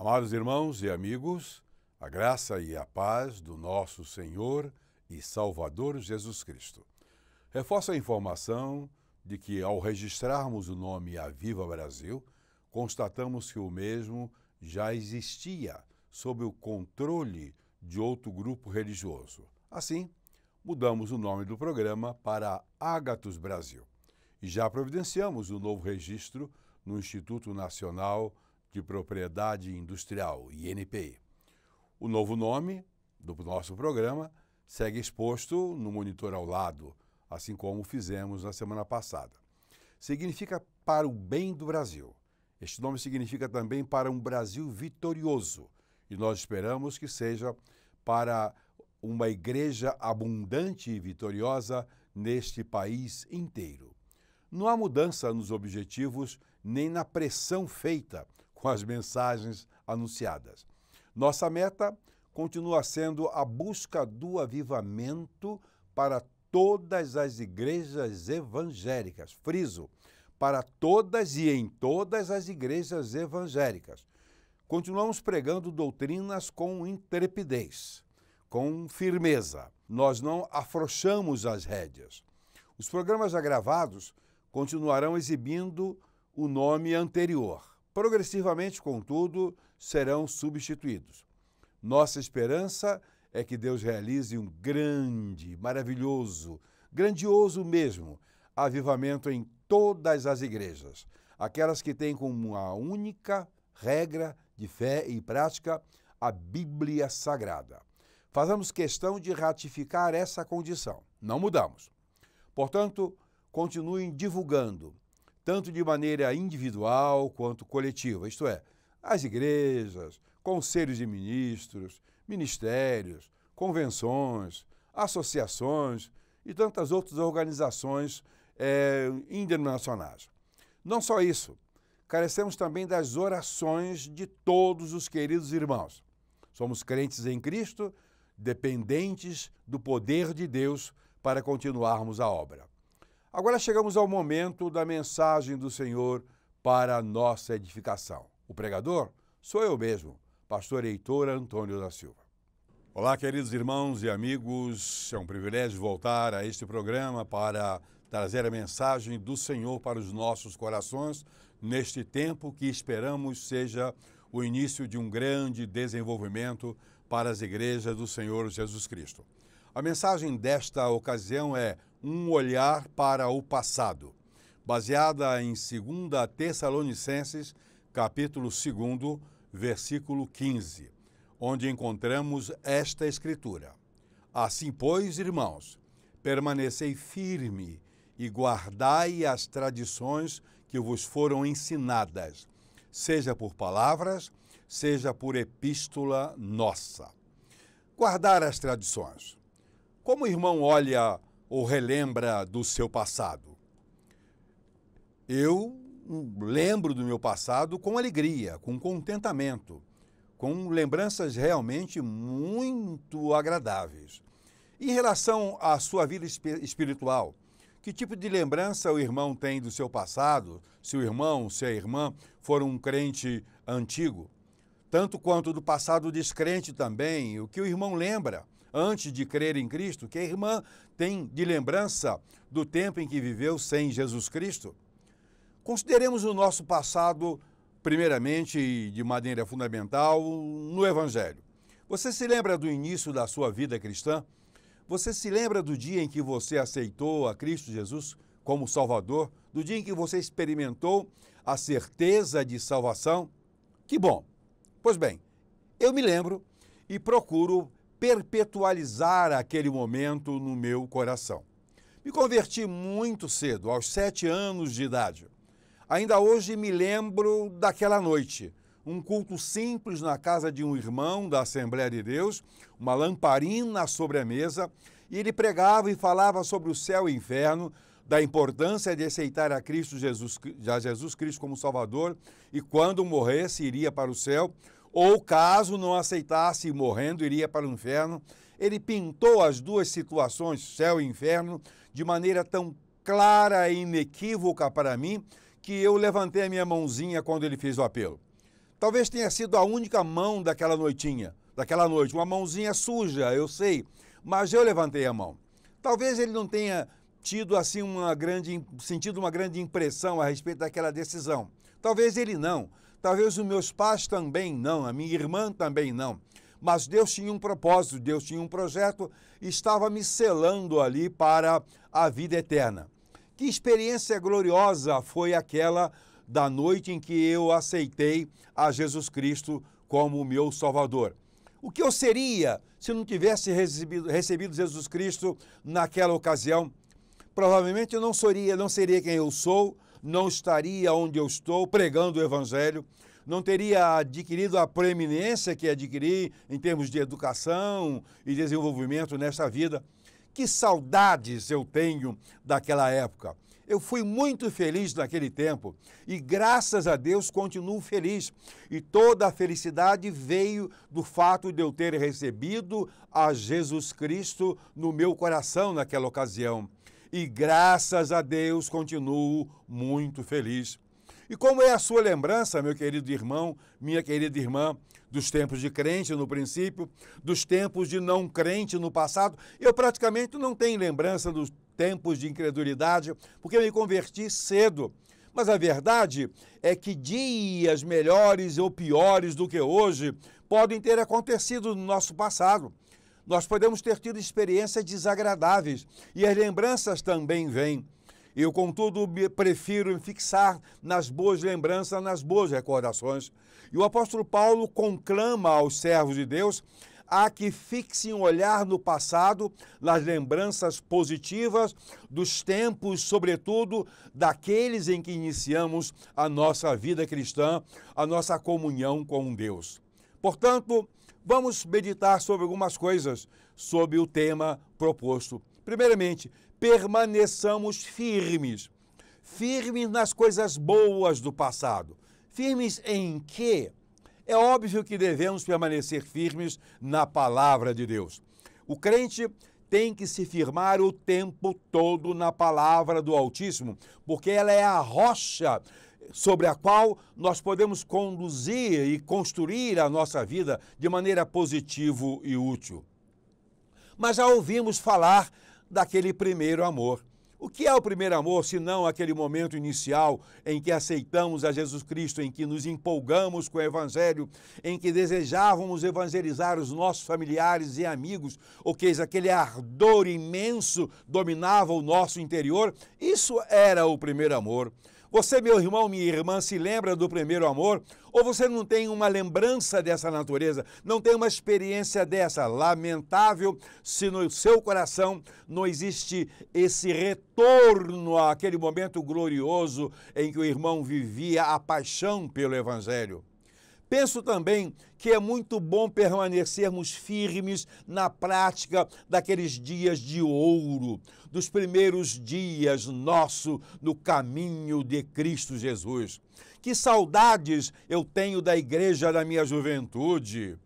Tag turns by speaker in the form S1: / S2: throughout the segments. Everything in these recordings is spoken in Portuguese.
S1: Amados irmãos e amigos, a graça e a paz do nosso Senhor e Salvador Jesus Cristo. Reforço a informação de que, ao registrarmos o nome Aviva Brasil, constatamos que o mesmo já existia sob o controle de outro grupo religioso. Assim, mudamos o nome do programa para Ágatos Brasil e já providenciamos o novo registro no Instituto Nacional de Propriedade Industrial, INPI. O novo nome do nosso programa segue exposto no monitor ao lado, assim como fizemos na semana passada. Significa para o bem do Brasil. Este nome significa também para um Brasil vitorioso, e nós esperamos que seja para uma igreja abundante e vitoriosa neste país inteiro. Não há mudança nos objetivos nem na pressão feita com as mensagens anunciadas. Nossa meta continua sendo a busca do avivamento para todas as igrejas evangélicas. Friso, para todas e em todas as igrejas evangélicas. Continuamos pregando doutrinas com intrepidez, com firmeza. Nós não afrouxamos as rédeas. Os programas já gravados continuarão exibindo o nome anterior. Progressivamente, contudo, serão substituídos. Nossa esperança é que Deus realize um grande, maravilhoso, grandioso mesmo, avivamento em todas as igrejas, aquelas que têm como uma única regra de fé e prática a Bíblia Sagrada. Fazemos questão de ratificar essa condição. Não mudamos. Portanto, continuem divulgando, tanto de maneira individual quanto coletiva, isto é, as igrejas, conselhos de ministros, ministérios, convenções, associações e tantas outras organizações internacionais. Não só isso, carecemos também das orações de todos os queridos irmãos. Somos crentes em Cristo, dependentes do poder de Deus para continuarmos a obra. Agora chegamos ao momento da mensagem do Senhor para a nossa edificação. O pregador sou eu mesmo, pastor Heitor Antônio da Silva. Olá, queridos irmãos e amigos, é um privilégio voltar a este programa para trazer a mensagem do Senhor para os nossos corações neste tempo que esperamos seja o início de um grande desenvolvimento para as igrejas do Senhor Jesus Cristo. A mensagem desta ocasião é um olhar para o passado, baseada em 2 Tessalonicenses, capítulo 2, versículo 15, onde encontramos esta escritura. Assim, pois, irmãos, permanecei firme e guardai as tradições que vos foram ensinadas, seja por palavras, seja por epístola nossa. Guardar as tradições. Como o irmão olha ou relembra do seu passado? Eu lembro do meu passado com alegria, com contentamento, com lembranças realmente muito agradáveis. Em relação à sua vida espiritual, que tipo de lembrança o irmão tem do seu passado, se o irmão, se a irmã for um crente antigo? Tanto quanto do passado descrente também, o que o irmão lembra antes de crer em Cristo, que a irmã tem de lembrança do tempo em que viveu sem Jesus Cristo? Consideremos o nosso passado, primeiramente e de maneira fundamental, no Evangelho. Você se lembra do início da sua vida cristã? Você se lembra do dia em que você aceitou a Cristo Jesus como Salvador? Do dia em que você experimentou a certeza de salvação? Que bom! Pois bem, eu me lembro e procuro perpetualizar aquele momento no meu coração. Me converti muito cedo, aos 7 anos de idade. Ainda hoje me lembro daquela noite, um culto simples na casa de um irmão da Assembleia de Deus, uma lamparina sobre a mesa, e ele pregava e falava sobre o céu e o inferno, da importância de aceitar a Jesus Cristo como Salvador, e quando morresse iria para o céu, ou caso não aceitasse morrendo, iria para o inferno. Ele pintou as duas situações, céu e inferno, de maneira tão clara e inequívoca para mim, que eu levantei a minha mãozinha quando ele fez o apelo. Talvez tenha sido a única mão daquela noitinha, daquela noite, uma mãozinha suja, eu sei, mas eu levantei a mão. Talvez ele não tenha tido assim sentido uma grande impressão a respeito daquela decisão. Talvez ele não. Talvez os meus pais também não, a minha irmã também não. Mas Deus tinha um propósito, Deus tinha um projeto e estava me selando ali para a vida eterna. Que experiência gloriosa foi aquela da noite em que eu aceitei a Jesus Cristo como meu Salvador. O que eu seria se não tivesse recebido Jesus Cristo naquela ocasião? Provavelmente eu não seria quem eu sou, não estaria onde eu estou pregando o Evangelho, não teria adquirido a preeminência que adquiri em termos de educação e desenvolvimento nesta vida. Que saudades eu tenho daquela época. Eu fui muito feliz naquele tempo e, graças a Deus, continuo feliz. E toda a felicidade veio do fato de eu ter recebido a Jesus Cristo no meu coração naquela ocasião. E, graças a Deus, continuo muito feliz. E como é a sua lembrança, meu querido irmão, minha querida irmã, dos tempos de crente no princípio, dos tempos de não crente no passado? Eu praticamente não tenho lembrança dos tempos de incredulidade, porque eu me converti cedo. Mas a verdade é que dias melhores ou piores do que hoje podem ter acontecido no nosso passado. Nós podemos ter tido experiências desagradáveis e as lembranças também vêm. Eu, contudo, prefiro me fixar nas boas lembranças, nas boas recordações. E o apóstolo Paulo conclama aos servos de Deus a que fixem o olhar no passado, nas lembranças positivas dos tempos, sobretudo daqueles em que iniciamos a nossa vida cristã, a nossa comunhão com Deus. Portanto, vamos meditar sobre algumas coisas sobre o tema proposto. Primeiramente, permaneçamos firmes. Firmes nas coisas boas do passado. Firmes em quê? É óbvio que devemos permanecer firmes na palavra de Deus. O crente tem que se firmar o tempo todo na palavra do Altíssimo, porque ela é a rocha sobre a qual nós podemos conduzir e construir a nossa vida de maneira positiva e útil. Mas já ouvimos falar daquele primeiro amor. O que é o primeiro amor, se não aquele momento inicial em que aceitamos a Jesus Cristo, em que nos empolgamos com o Evangelho, em que desejávamos evangelizar os nossos familiares e amigos, ou que aquele ardor imenso dominava o nosso interior? Isso era o primeiro amor. Você, meu irmão, minha irmã, se lembra do primeiro amor? Ou você não tem uma lembrança dessa natureza, não tem uma experiência dessa? Lamentável se no seu coração não existe esse retorno àquele momento glorioso em que o irmão vivia a paixão pelo Evangelho. Penso também que é muito bom permanecermos firmes na prática daqueles dias de ouro, dos primeiros dias nosso no caminho de Cristo Jesus. Que saudades eu tenho da igreja da minha juventude.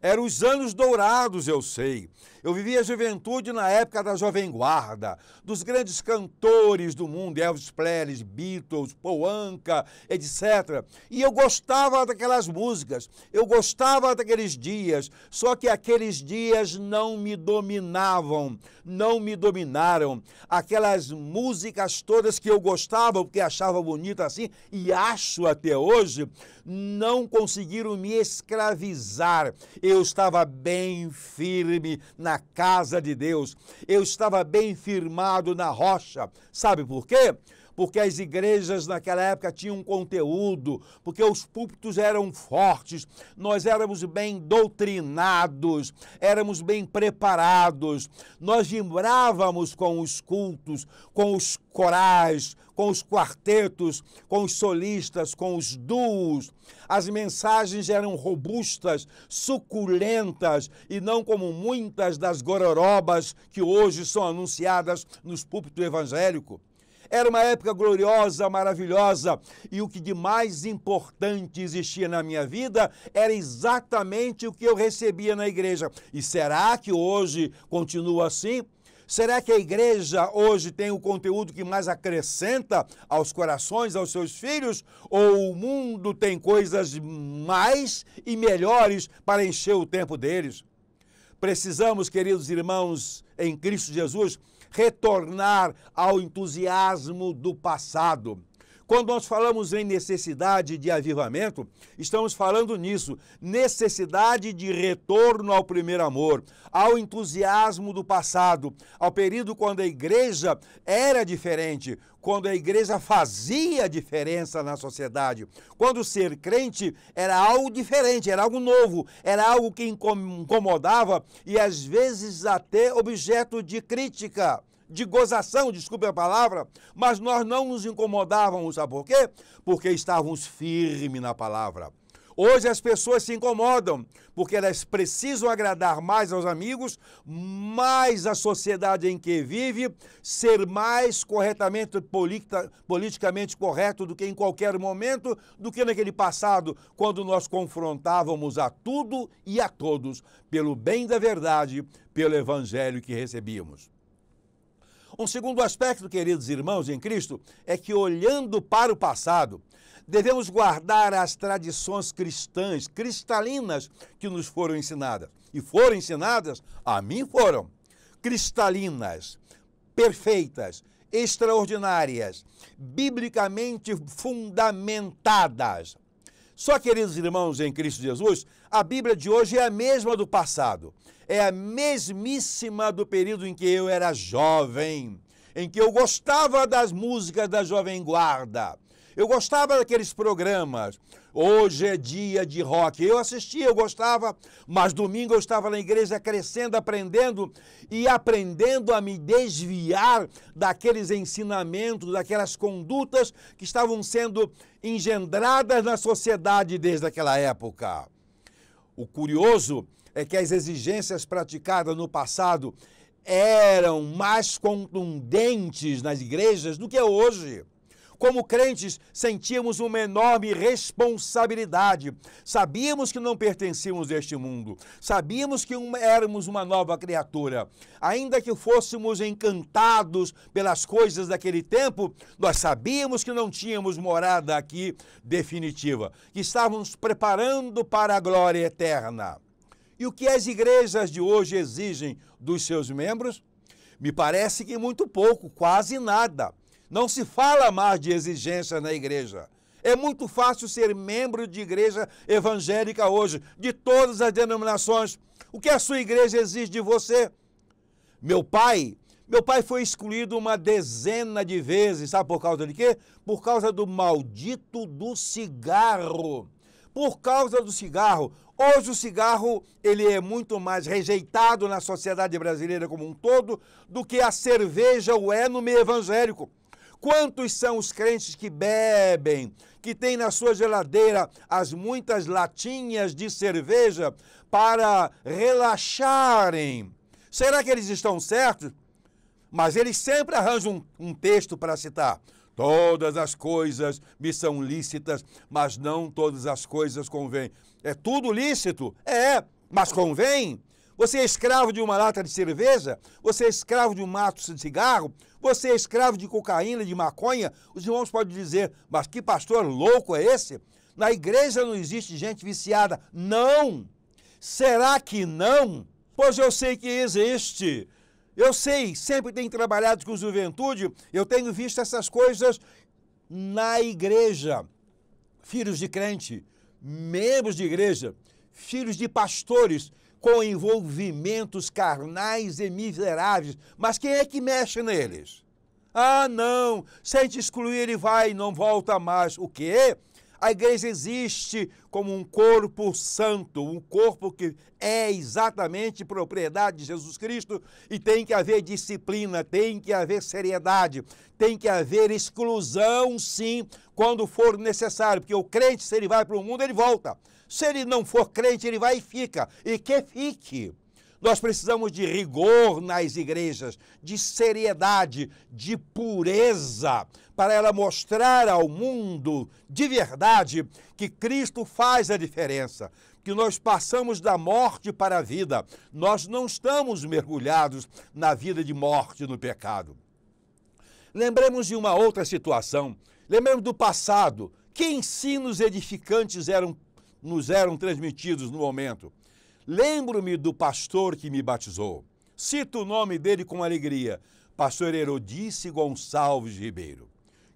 S1: Eram os anos dourados, eu sei. Eu vivi a juventude na época da Jovem Guarda, dos grandes cantores do mundo, Elvis Presley, Beatles, Paul Anka, etc. E eu gostava daquelas músicas, eu gostava daqueles dias, só que aqueles dias não me dominavam, não me dominaram. Aquelas músicas todas que eu gostava, porque achava bonita assim, e acho até hoje, não conseguiram me escravizar. Eu estava bem firme na casa de Deus. Eu estava bem firmado na rocha. Sabe por quê? Porque as igrejas naquela época tinham conteúdo, porque os púlpitos eram fortes, nós éramos bem doutrinados, éramos bem preparados, nós vibrávamos com os cultos, com os corais, com os quartetos, com os solistas, com os duos. As mensagens eram robustas, suculentas e não como muitas das gororobas que hoje são anunciadas nos púlpitos evangélicos. Era uma época gloriosa, maravilhosa, e o que de mais importante existia na minha vida era exatamente o que eu recebia na igreja. E será que hoje continua assim? Será que a igreja hoje tem o conteúdo que mais acrescenta aos corações, aos seus filhos? Ou o mundo tem coisas mais e melhores para encher o tempo deles? Precisamos, queridos irmãos, em Cristo Jesus, retornar ao entusiasmo do passado. Quando nós falamos em necessidade de avivamento, estamos falando nisso, necessidade de retorno ao primeiro amor, ao entusiasmo do passado, ao período quando a igreja era diferente, quando a igreja fazia diferença na sociedade, quando ser crente era algo diferente, era algo novo, era algo que incomodava e às vezes até objeto de crítica, de gozação, desculpe a palavra, mas nós não nos incomodávamos, sabe por quê? Porque estávamos firmes na palavra. Hoje as pessoas se incomodam, porque elas precisam agradar mais aos amigos, mais a sociedade em que vive, ser mais corretamente, politicamente correto do que em qualquer momento, do que naquele passado, quando nós confrontávamos a tudo e a todos, pelo bem da verdade, pelo evangelho que recebíamos. Um segundo aspecto, queridos irmãos em Cristo, é que olhando para o passado, devemos guardar as tradições cristãs, cristalinas, que nos foram ensinadas. E foram ensinadas, a mim foram, cristalinas, perfeitas, extraordinárias, biblicamente fundamentadas. Só, queridos irmãos em Cristo Jesus, a Bíblia de hoje é a mesma do passado. É a mesmíssima do período em que eu era jovem, em que eu gostava das músicas da Jovem Guarda. Eu gostava daqueles programas. Hoje é dia de rock. Eu assistia, eu gostava, mas domingo eu estava na igreja crescendo, aprendendo a me desviar daqueles ensinamentos, daquelas condutas que estavam sendo engendradas na sociedade desde aquela época. O curioso é que as exigências praticadas no passado eram mais contundentes nas igrejas do que hoje. Como crentes, sentíamos uma enorme responsabilidade. Sabíamos que não pertencíamos a este mundo. Sabíamos que éramos uma nova criatura. Ainda que fôssemos encantados pelas coisas daquele tempo, nós sabíamos que não tínhamos morada aqui definitiva, que estávamos preparando para a glória eterna. E o que as igrejas de hoje exigem dos seus membros? Me parece que muito pouco, quase nada. Não se fala mais de exigência na igreja. É muito fácil ser membro de igreja evangélica hoje, de todas as denominações. O que a sua igreja exige de você? Meu pai foi excluído uma dezena de vezes. Sabe por causa de quê? Por causa do maldito do cigarro. Por causa do cigarro. Hoje o cigarro ele é muito mais rejeitado na sociedade brasileira como um todo do que a cerveja o é no meio evangélico. Quantos são os crentes que bebem, que têm na sua geladeira as muitas latinhas de cerveja para relaxarem? Será que eles estão certos? Mas eles sempre arranjam um texto para citar. Todas as coisas me são lícitas, mas não todas as coisas convêm. É tudo lícito? É, mas convém? Você é escravo de uma lata de cerveja? Você é escravo de um maço de cigarro? Você é escravo de cocaína, de maconha? Os irmãos podem dizer, mas que pastor louco é esse? Na igreja não existe gente viciada. Não! Será que não? Pois eu sei que existe. Eu sei, sempre tenho trabalhado com juventude, eu tenho visto essas coisas na igreja. Filhos de crente, membros de igreja, filhos de pastores, com envolvimentos carnais e miseráveis. Mas quem é que mexe neles? Ah, não, se a gente excluir ele vai e não volta mais. O quê? A igreja existe como um corpo santo, um corpo que é exatamente propriedade de Jesus Cristo e tem que haver disciplina, tem que haver seriedade, tem que haver exclusão, sim, quando for necessário, porque o crente, se ele vai para o mundo, ele volta. Se ele não for crente, ele vai e fica. E que fique. Nós precisamos de rigor nas igrejas, de seriedade, de pureza, para ela mostrar ao mundo de verdade que Cristo faz a diferença. que nós passamos da morte para a vida. Nós não estamos mergulhados na vida de morte no pecado. Lembremos de uma outra situação. Lembremos do passado. Que ensinos edificantes nos eram transmitidos no momento? Lembro-me do pastor que me batizou. Cito o nome dele com alegria. Pastor Herodice Gonçalves Ribeiro.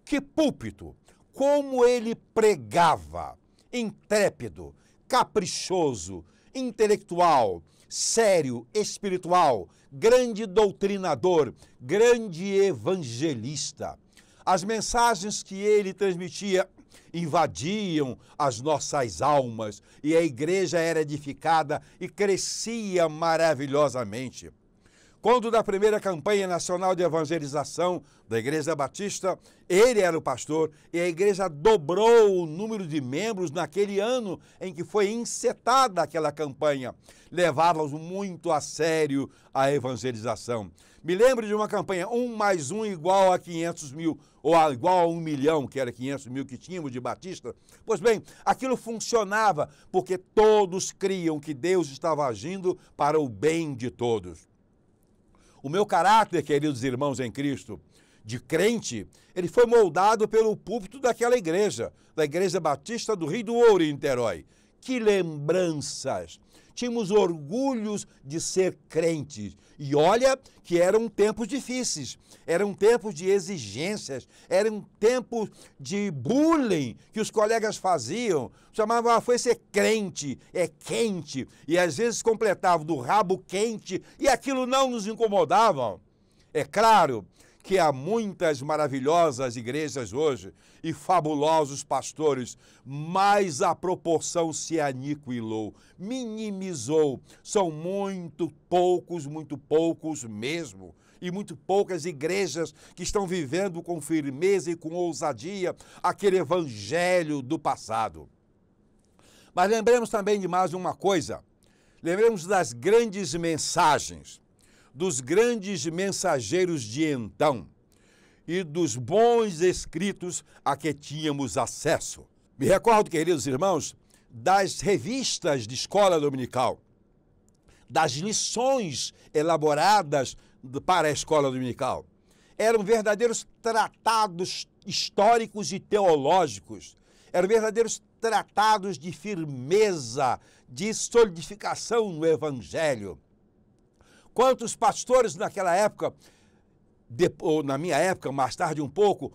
S1: Que púlpito! Como ele pregava! Intrépido, caprichoso, intelectual, sério, espiritual, grande doutrinador, grande evangelista. As mensagens que ele transmitia invadiam as nossas almas e a igreja era edificada e crescia maravilhosamente. Quando da primeira campanha nacional de evangelização da Igreja Batista, ele era o pastor e a igreja dobrou o número de membros naquele ano em que foi encetada aquela campanha. Levávamos muito a sério a evangelização. Me lembro de uma campanha 1 mais 1 igual a 500 mil, ou igual a 1 milhão, que era 500 mil que tínhamos de Batista. Pois bem, aquilo funcionava porque todos criam que Deus estava agindo para o bem de todos. O meu caráter, queridos irmãos em Cristo, de crente, ele foi moldado pelo púlpito daquela igreja, da Igreja Batista do Rio do Ouro, em Niterói. Que lembranças! Tínhamos orgulhos de ser crentes. E olha que eram tempos difíceis, eram tempos de exigências, eram tempos de bullying que os colegas faziam. Chamavam, foi ser crente, é quente. E às vezes completavam do rabo quente e aquilo não nos incomodava. É claro que há muitas maravilhosas igrejas hoje e fabulosos pastores, mas a proporção se aniquilou, minimizou. São muito poucos mesmo, e muito poucas igrejas que estão vivendo com firmeza e com ousadia aquele evangelho do passado. Mas lembremos também de mais uma coisa. Lembremos das grandes mensagens, dos grandes mensageiros de então e dos bons escritos a que tínhamos acesso. Me recordo, queridos irmãos, das revistas de escola dominical, das lições elaboradas para a escola dominical. Eram verdadeiros tratados históricos e teológicos, eram verdadeiros tratados de firmeza, de solidificação no evangelho. Quantos pastores naquela época, ou na minha época, mais tarde um pouco,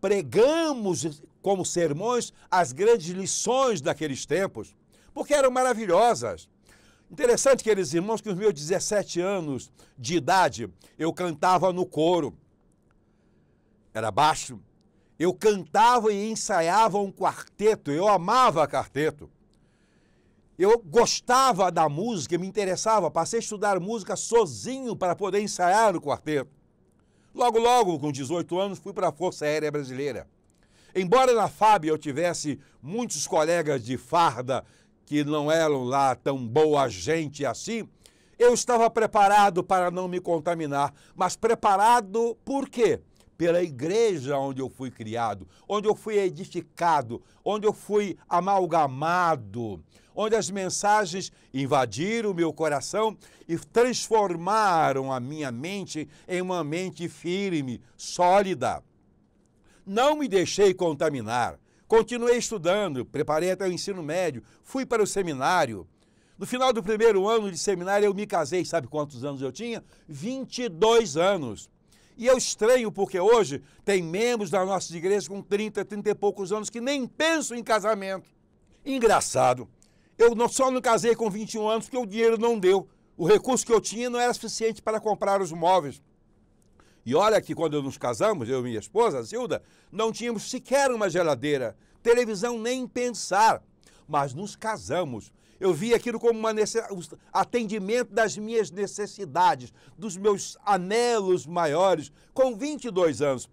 S1: pregamos como sermões as grandes lições daqueles tempos, porque eram maravilhosas. Interessante, queridos irmãos, que nos meus 17 anos de idade, eu cantava no coro. Era baixo. Eu cantava e ensaiava um quarteto, eu amava quarteto. Eu gostava da música, me interessava, passei a estudar música sozinho para poder ensaiar no quarteto. Logo, logo, com 18 anos, fui para a Força Aérea Brasileira. Embora na FAB eu tivesse muitos colegas de farda que não eram lá tão boa gente assim, eu estava preparado para não me contaminar. Mas preparado por quê? Pela igreja onde eu fui criado, onde eu fui edificado, onde eu fui amalgamado, onde as mensagens invadiram o meu coração e transformaram a minha mente em uma mente firme, sólida. Não me deixei contaminar. Continuei estudando, preparei até o ensino médio, fui para o seminário. No final do primeiro ano de seminário eu me casei, sabe quantos anos eu tinha? 22 anos. E eu estranho porque hoje tem membros da nossa igreja com 30 e poucos anos que nem pensam em casamento. Engraçado. Eu só não casei com 21 anos porque o dinheiro não deu. O recurso que eu tinha não era suficiente para comprar os móveis. E olha que quando nos casamos, eu e minha esposa, a Zilda, não tínhamos sequer uma geladeira, televisão nem pensar. Mas nos casamos. Eu vi aquilo como atendimento das minhas necessidades, dos meus anelos maiores, com 22 anos.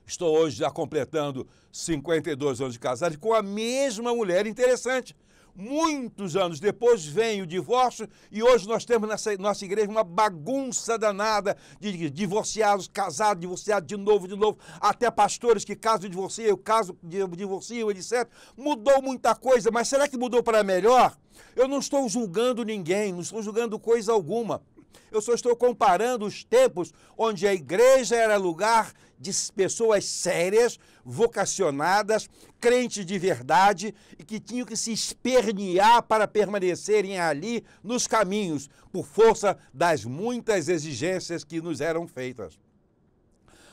S1: Estou hoje já completando 52 anos de casado com a mesma mulher. Interessante. Muitos anos depois vem o divórcio e hoje nós temos nessa nossa igreja uma bagunça danada de divorciados, casados, divorciados de novo, até pastores que casam, divorciam, etc. Mudou muita coisa, mas será que mudou para melhor? Eu não estou julgando ninguém, não estou julgando coisa alguma. Eu só estou comparando os tempos onde a igreja era lugar de pessoas sérias, vocacionadas, crentes de verdade e que tinham que se espernear para permanecerem ali nos caminhos, por força das muitas exigências que nos eram feitas.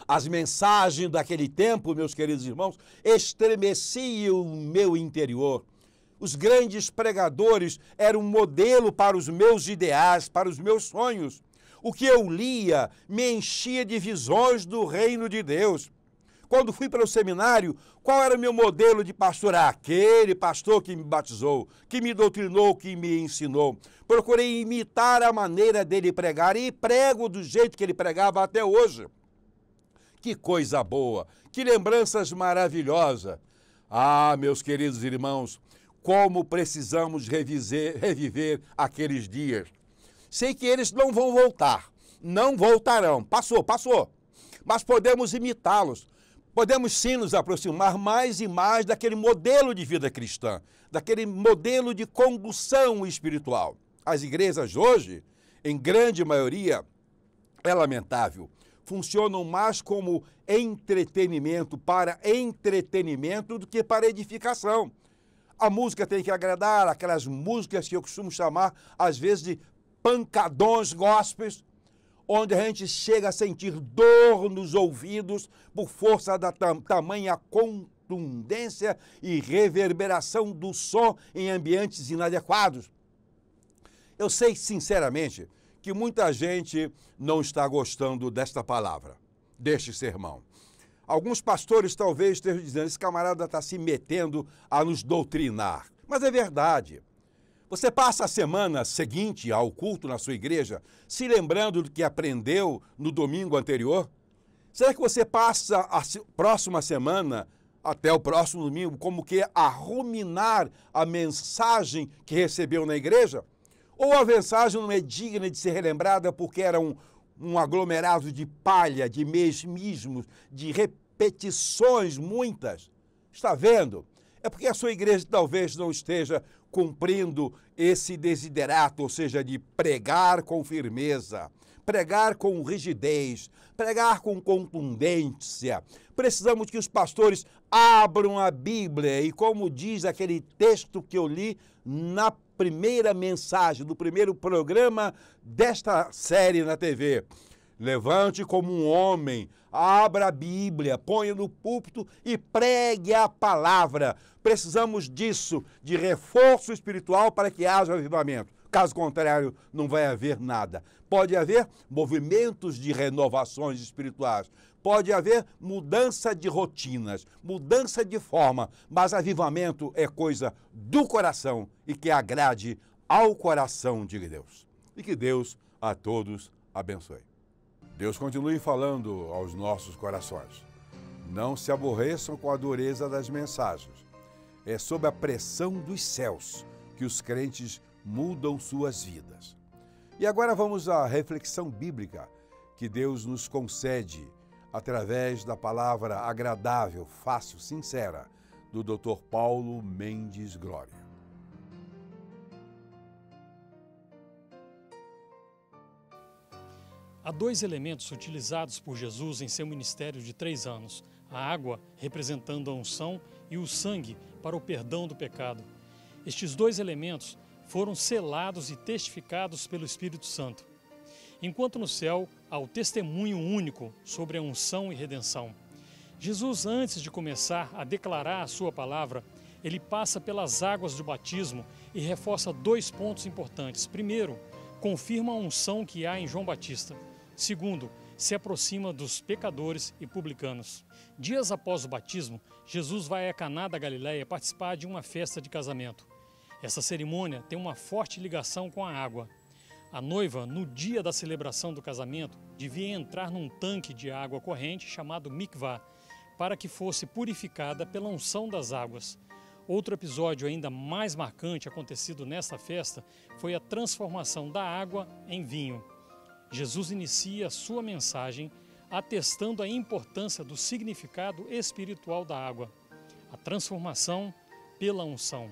S1: As mensagens daquele tempo, meus queridos irmãos, estremeciam o meu interior. Os grandes pregadores eram um modelo para os meus ideais, para os meus sonhos. O que eu lia me enchia de visões do reino de Deus. Quando fui para o seminário, qual era o meu modelo de pastor? Aquele pastor que me batizou, que me doutrinou, que me ensinou. Procurei imitar a maneira dele pregar e prego do jeito que ele pregava até hoje. Que coisa boa, que lembranças maravilhosas. Ah, meus queridos irmãos, como precisamos reviver aqueles dias. Sei que eles não vão voltar, não voltarão, passou. Mas podemos imitá-los, podemos sim nos aproximar mais e mais daquele modelo de vida cristã, daquele modelo de condução espiritual. As igrejas hoje, em grande maioria, é lamentável, funcionam mais como entretenimento para entretenimento do que para edificação. A música tem que agradar, aquelas músicas que eu costumo chamar, às vezes, de pancadões gospels, onde a gente chega a sentir dor nos ouvidos por força da tamanha contundência e reverberação do som em ambientes inadequados. Eu sei, sinceramente, que muita gente não está gostando desta palavra, deste sermão. Alguns pastores talvez estejam dizendo, esse camarada está se metendo a nos doutrinar. Mas é verdade. Você passa a semana seguinte ao culto na sua igreja se lembrando do que aprendeu no domingo anterior? Será que você passa a próxima semana, até o próximo domingo, como que a ruminar a mensagem que recebeu na igreja? Ou a mensagem não é digna de ser relembrada porque era um aglomerado de palha, de mesmismos, de repetições muitas? Está vendo? É porque a sua igreja talvez não esteja cumprindo esse desiderato, ou seja, de pregar com firmeza, pregar com rigidez, pregar com contundência. Precisamos que os pastores abram a Bíblia e, como diz aquele texto que eu li na primeira mensagem, do primeiro programa desta série na TV, levante como um homem, abra a Bíblia, ponha no púlpito e pregue a palavra. Precisamos disso, de reforço espiritual para que haja avivamento. Caso contrário, não vai haver nada. Pode haver movimentos de renovações espirituais, pode haver mudança de rotinas, mudança de forma, mas avivamento é coisa do coração e que agrade ao coração de Deus. E que Deus a todos abençoe. Deus continue falando aos nossos corações. Não se aborreçam com a dureza das mensagens. É sob a pressão dos céus que os crentes mudam suas vidas. E agora vamos à reflexão bíblica que Deus nos concede através da palavra agradável, fácil, sincera, do Dr. Paulo Mendes Glória.
S2: Há dois elementos utilizados por Jesus em seu ministério de 3 anos: a água, representando a unção, e o sangue, para o perdão do pecado. Estes dois elementos foram selados e testificados pelo Espírito Santo. Enquanto no céu há o testemunho único sobre a unção e redenção. Jesus, antes de começar a declarar a sua palavra, ele passa pelas águas do batismo e reforça 2 pontos importantes. Primeiro, confirma a unção que há em João Batista. Segundo, se aproxima dos pecadores e publicanos. Dias após o batismo, Jesus vai a Caná da Galileia participar de uma festa de casamento. Essa cerimônia tem uma forte ligação com a água. A noiva, no dia da celebração do casamento, devia entrar num tanque de água corrente chamado mikvah, para que fosse purificada pela unção das águas. Outro episódio ainda mais marcante acontecido nesta festa foi a transformação da água em vinho. Jesus inicia sua mensagem atestando a importância do significado espiritual da água, a transformação pela unção.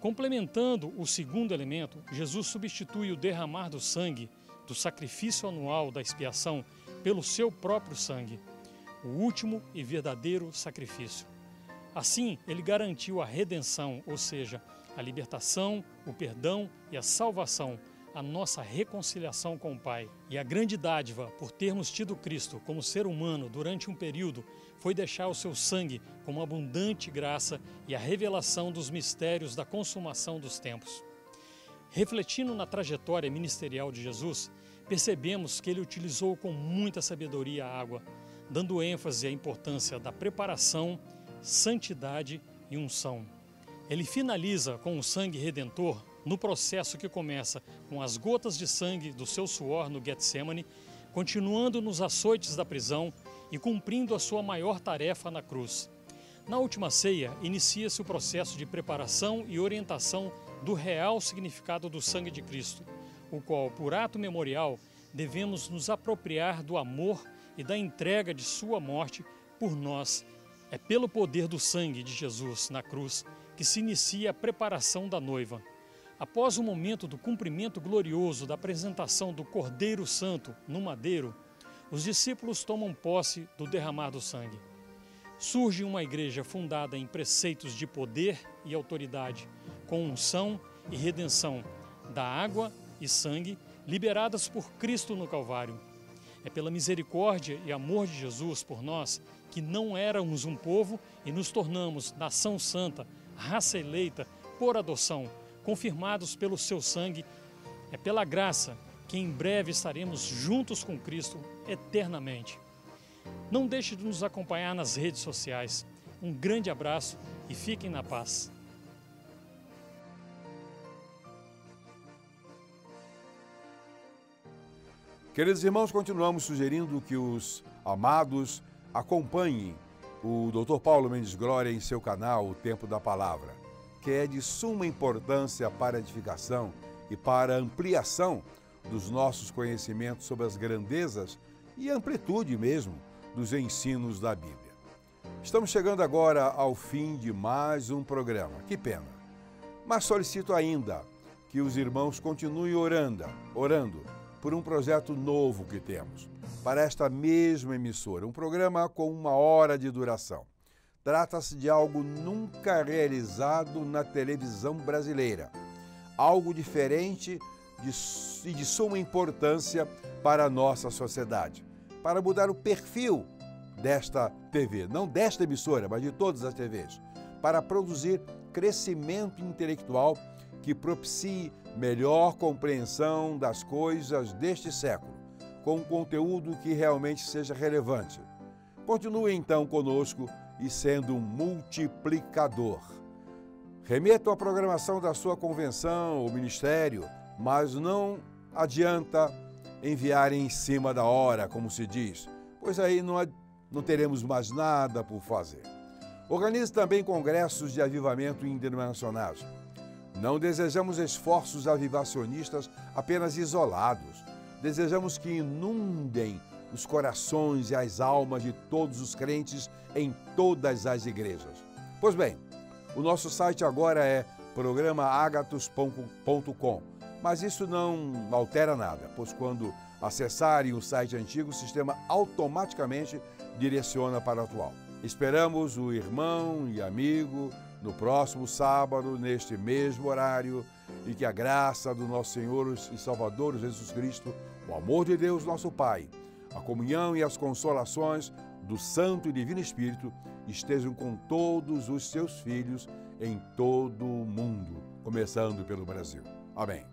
S2: Complementando o segundo elemento, Jesus substitui o derramar do sangue, do sacrifício anual da expiação, pelo seu próprio sangue, o último e verdadeiro sacrifício. Assim, ele garantiu a redenção, ou seja, a libertação, o perdão e a salvação, a nossa reconciliação com o Pai. E a grande dádiva, por termos tido Cristo como ser humano durante um período, foi deixar o seu sangue como abundante graça e a revelação dos mistérios da consumação dos tempos. Refletindo na trajetória ministerial de Jesus, percebemos que ele utilizou com muita sabedoria a água, dando ênfase à importância da preparação, santidade e unção. Ele finaliza com o sangue redentor no processo que começa com as gotas de sangue do seu suor no Getsemane, continuando nos açoites da prisão e cumprindo a sua maior tarefa na cruz. Na última ceia, inicia-se o processo de preparação e orientação do real significado do sangue de Cristo, o qual, por ato memorial, devemos nos apropriar do amor e da entrega de sua morte por nós. É pelo poder do sangue de Jesus na cruz que se inicia a preparação da noiva. Após o momento do cumprimento glorioso da apresentação do Cordeiro Santo no madeiro, os discípulos tomam posse do derramar do sangue. Surge uma igreja fundada em preceitos de poder e autoridade, com unção e redenção da água e sangue liberadas por Cristo no Calvário. É pela misericórdia e amor de Jesus por nós que não éramos um povo e nos tornamos nação santa, raça eleita por adoção, confirmados pelo seu sangue. É pela graça que em breve estaremos juntos com Cristo eternamente. Não deixe de nos acompanhar nas redes sociais. Um grande abraço e fiquem na paz.
S1: Queridos irmãos, continuamos sugerindo que os amados acompanhem o Dr. Paulo Mendes Glória em seu canal O Tempo da Palavra, que é de suma importância para a edificação e para a ampliação dos nossos conhecimentos sobre as grandezas e amplitude mesmo dos ensinos da Bíblia. Estamos chegando agora ao fim de mais um programa. Que pena! Mas solicito ainda que os irmãos continuem orando por um projeto novo que temos para esta mesma emissora, um programa com 1 hora de duração. Trata-se de algo nunca realizado na televisão brasileira, algo diferente e de suma importância para a nossa sociedade, para mudar o perfil desta TV, não desta emissora, mas de todas as TVs, para produzir crescimento intelectual que propicie melhor compreensão das coisas deste século, com um conteúdo que realmente seja relevante. Continue então conosco e sendo um multiplicador. Remeta a programação da sua convenção ou ministério, mas não adianta enviar em cima da hora, como se diz, pois aí não teremos mais nada por fazer. Organize também congressos de avivamento indenominacionais. Não desejamos esforços avivacionistas apenas isolados. Desejamos que inundem os corações e as almas de todos os crentes em todas as igrejas. Pois bem, o nosso site agora é programaagatos.com, mas isso não altera nada, pois quando acessarem o site antigo, o sistema automaticamente direciona para o atual. Esperamos o irmão e amigo no próximo sábado, neste mesmo horário, e que a graça do nosso Senhor e Salvador Jesus Cristo, o amor de Deus, nosso Pai, a comunhão e as consolações do Santo e Divino Espírito estejam com todos os seus filhos em todo o mundo, começando pelo Brasil. Amém.